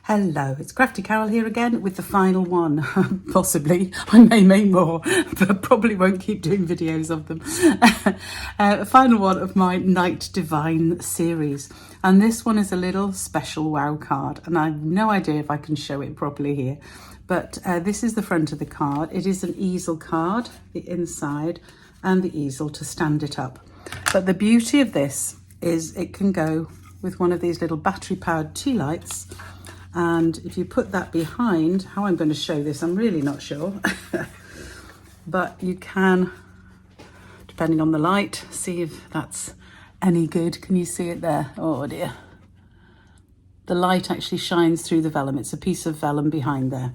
Hello, it's Crafty Carol here again with the final one. Possibly, I may make more, but probably won't keep doing videos of them. Final one of my Night Divine series. And this one is a little special wow card. And I have no idea if I can show it properly here. But this is the front of the card. It is an easel card, the inside, and the easel to stand it up. But the beauty of this is it can go with one of these little battery powered tea lights. And if you put that behind, how I'm going to show this, I'm really not sure. But you can, depending on the light, see if that's any good. Can you see it there? Oh dear. The light actually shines through the vellum. It's a piece of vellum behind there.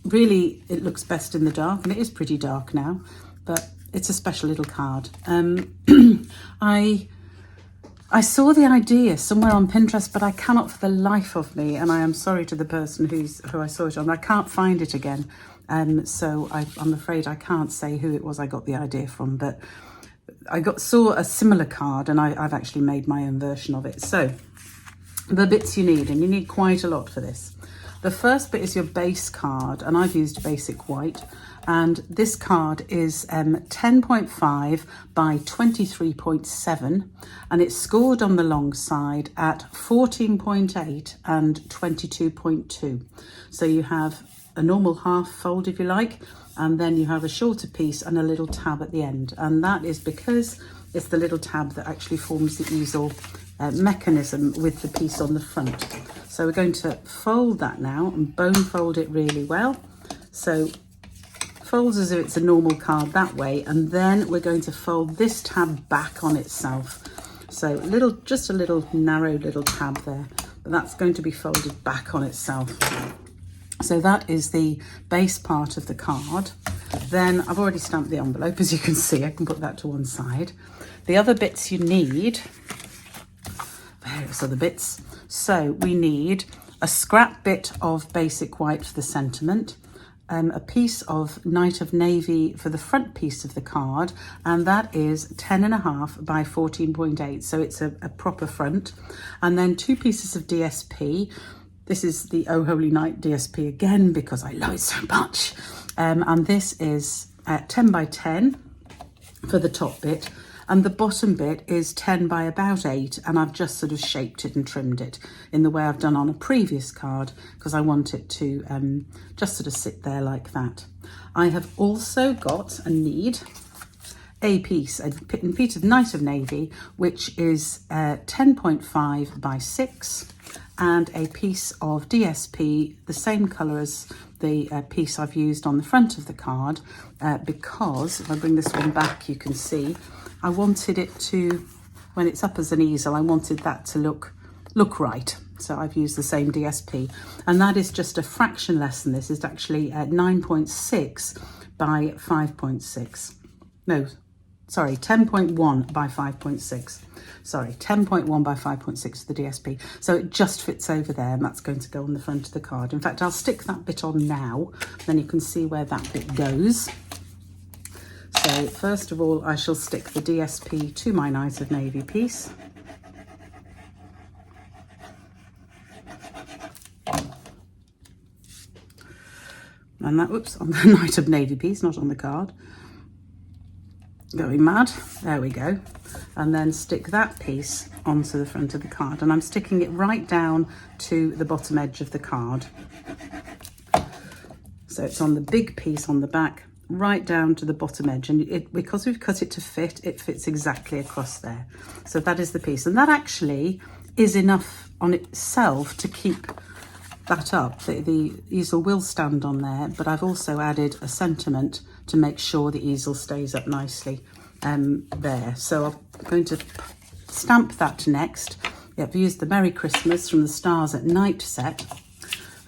Really, it looks best in the dark, and it is pretty dark now, but it's a special little card. I saw the idea somewhere on Pinterest, but I cannot for the life of me, and I am sorry to the person who I saw it on. I can't find it again, so I'm afraid I can't say who it was I got the idea from, but I saw a similar card, and I've actually made my own version of it. So the bits you need, and you need quite a lot for this. The first bit is your base card, and I've used basic white. And this card is 10.5 by 23.7, and it's scored on the long side at 14.8 and 22.2. So you have a normal half fold, if you like, and then you have a shorter piece and a little tab at the end. And that is because it's the little tab that actually forms the easel mechanism with the piece on the front. So we're going to fold that now and bone fold it really well. So folds as if it's a normal card that way, and then we're going to fold this tab back on itself. So just a little narrow little tab there, but that's going to be folded back on itself. So that is the base part of the card. Then I've already stamped the envelope, as you can see. I can put that to one side. The other bits you need, various other bits. So we need a scrap bit of basic white for the sentiment, a piece of Night of Navy for the front piece of the card, and that is 10.5 by 14.8, so it's a proper front. And then 2 pieces of DSP. This is the Oh Holy Night DSP again, because I love it so much. And this is 10 by 10 for the top bit, and the bottom bit is 10 by about 8, and I've just sort of shaped it and trimmed it in the way I've done on a previous card, because I want it to just sort of sit there like that. I have also got and need a piece of Night of Navy, which is 10.5 by 6, and a piece of DSP, the same colour as the piece I've used on the front of the card, because if I bring this one back, you can see I wanted it to, when it's up as an easel, I wanted that to look right. So I've used the same DSP, and that is just a fraction less than this. It's actually 9.6 by 5.6. No, sorry, 10.1 by 5.6. Sorry, 10.1 by 5.6 for the DSP. So it just fits over there, and that's going to go on the front of the card. In fact, I'll stick that bit on now, then you can see where that bit goes. So first of all, I shall stick the DSP to my Night of Navy piece. And that, whoops, on the Night of Navy piece, not on the card. Going mad. There we go. And then stick that piece onto the front of the card. And I'm sticking it right down to the bottom edge of the card. So it's on the big piece on the back, right down to the bottom edge, and because we've cut it to fit, it fits exactly across there. So that is the piece, and that actually is enough on itself to keep that up. The easel will stand on there, but I've also added a sentiment to make sure the easel stays up nicely there. So I'm going to stamp that next. Yeah, I've used the Merry Christmas from the Stars at Night set.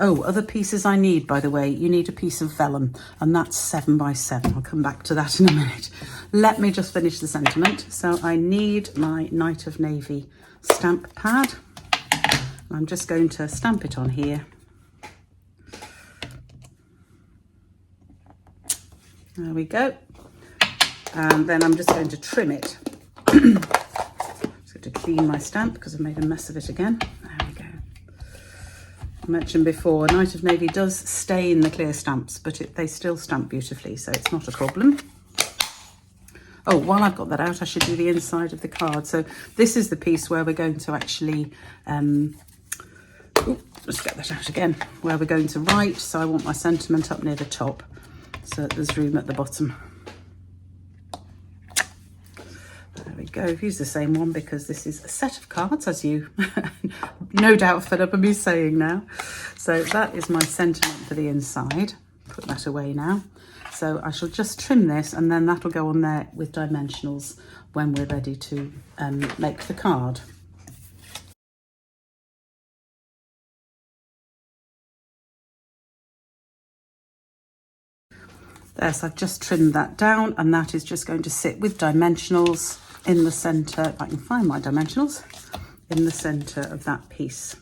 Oh, other pieces I need, by the way, you need a piece of vellum, and that's 7 by 7. I'll come back to that in a minute. Let me just finish the sentiment. So I need my Night of Navy stamp pad. I'm just going to stamp it on here. There we go. And then I'm just going to trim it. Just going to clean my stamp because I've made a mess of it again. There we go. mentioned before, Night of Navy does stain the clear stamps, but they still stamp beautifully, so it's not a problem. Oh, while I've got that out, I should do the inside of the card. So this is the piece where we're going to actually, let's get that out again, where we're going to write. So I want my sentiment up near the top, so that there's room at the bottom. There we go. I've used the same one because this is a set of cards, as you no doubt fed up of me saying now. So that is my sentiment for the inside. Put that away now. So I shall just trim this, and then that'll go on there with dimensionals when we're ready to make the card. There, so I've just trimmed that down, and that is just going to sit with dimensionals in the centre, if I can find my dimensionals, in the centre of that piece,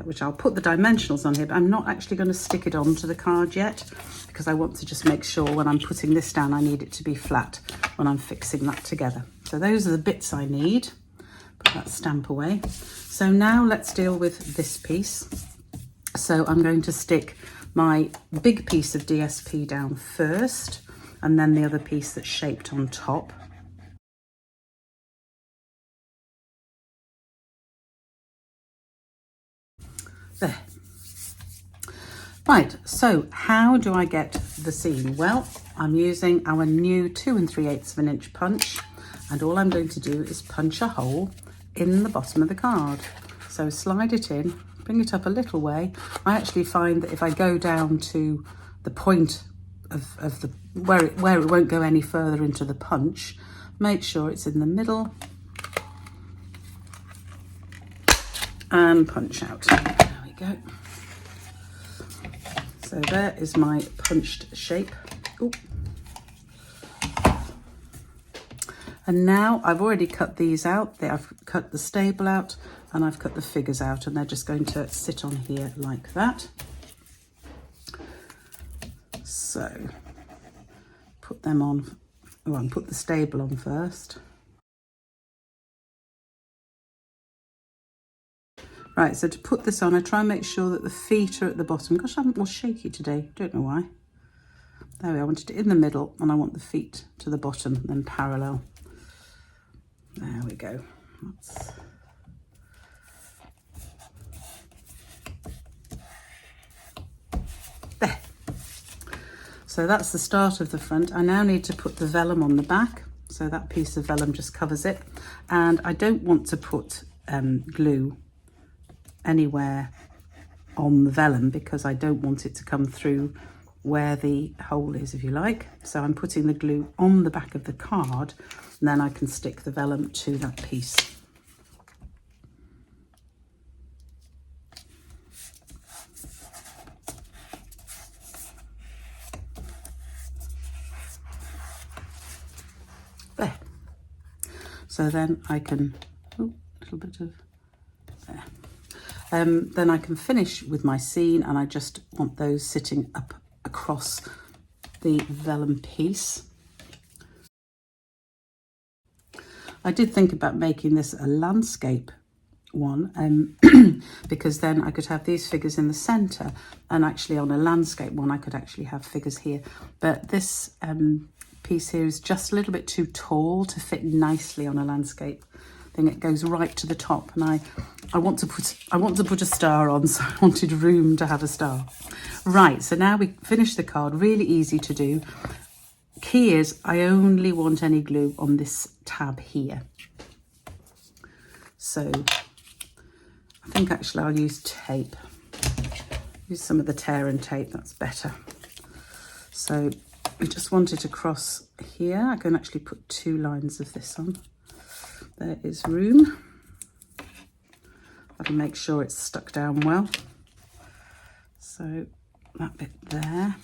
which I'll put the dimensionals on here, but I'm not actually going to stick it onto the card yet, because I want to just make sure when I'm putting this down, I need it to be flat when I'm fixing that together. So those are the bits I need. Put that stamp away. So now let's deal with this piece. So I'm going to stick my big piece of DSP down first, and then the other piece that's shaped on top. There. Right, so how do I get the seam? Well, I'm using our new 2 3/8 of an inch punch, and all I'm going to do is punch a hole in the bottom of the card. So slide it in, bring it up a little way. I actually find that if I go down to the point of the where it won't go any further into the punch, make sure it's in the middle and punch out. There we go. So there is my punched shape. Ooh. And now I've already cut these out. I've cut the stable out, and I've cut the figures out, and they're just going to sit on here like that. So put them on, well, put the stable on first. Right, so to put this on, I try and make sure that the feet are at the bottom. Gosh, I'm all shaky today, don't know why. There we are, I wanted it in the middle, and I want the feet to the bottom, then parallel. There we go. There. So that's the start of the front. I now need to put the vellum on the back. So that piece of vellum just covers it. And I don't want to put glue anywhere on the vellum, because I don't want it to come through where the hole is, if you like. So I'm putting the glue on the back of the card, and then I can stick the vellum to that piece. There. So then I can, oh, a little bit of there. Then I can finish with my scene, and I just want those sitting up across the vellum piece. I did think about making this a landscape one, because then I could have these figures in the centre, and actually on a landscape one I could actually have figures here. But this piece here is just a little bit too tall to fit nicely on a landscape thing. It goes right to the top, and I want to put a star on, so I wanted room to have a star. Right, so now we finish the card. Really easy to do. Key is I only want any glue on this tab here. So I think actually I'll use tape. Use some of the tear and tape, that's better. So we just want it across here. I can actually put 2 lines of this on. There is room. I can make sure it's stuck down well. So that bit there.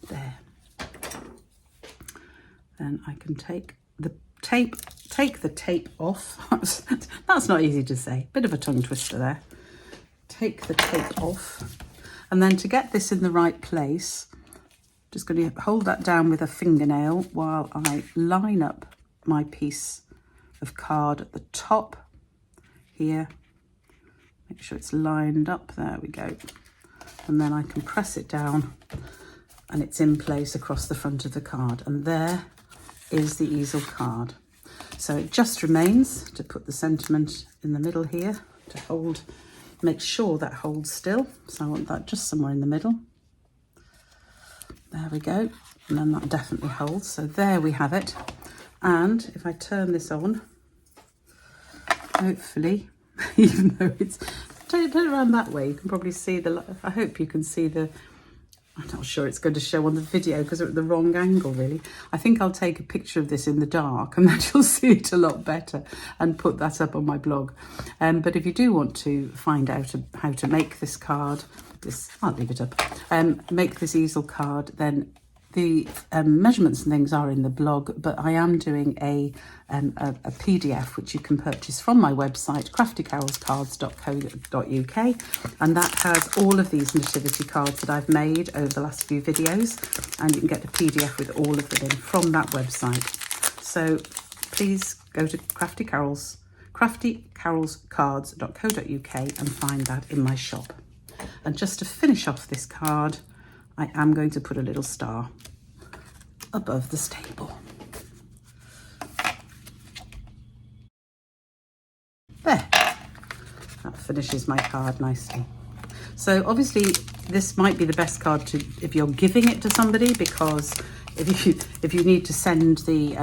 There. Then I can take the tape off. That's not easy to say. Bit of a tongue twister there. Take the tape off. And then to get this in the right place, Just going to hold that down with a fingernail while I line up my piece of card at the top here. Make sure it's lined up, there we go. And then I can press it down and it's in place across the front of the card. And there is the easel card. So it just remains to put the sentiment in the middle here to hold, make sure that holds still. So I want that just somewhere in the middle. There we go. And then that definitely holds. So there we have it. And if I turn this on, hopefully, even though it's, turn it around that way, you can probably see the, I hope you can see the, I'm not sure it's going to show on the video because we're at the wrong angle really. I think I'll take a picture of this in the dark and then you'll see it a lot better and put that up on my blog. But if you do want to find out how to make this card, I'll leave it up, make this easel card, then the measurements and things are in the blog, but I am doing a PDF which you can purchase from my website, craftycarolscards.co.uk, and that has all of these nativity cards that I've made over the last few videos, and you can get a PDF with all of them in from that website. So please go to craftycarolscards.co.uk and find that in my shop. And just to finish off this card, I am going to put a little star above the stable. There, that finishes my card nicely. So obviously this might be the best card to, if you're giving it to somebody, because if you need to send the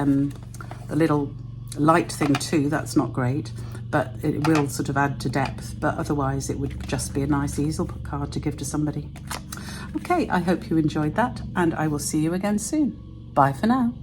little light thing too, that's not great, but it will sort of add to depth. But otherwise it would just be a nice easel card to give to somebody. Okay, I hope you enjoyed that, and I will see you again soon. Bye for now.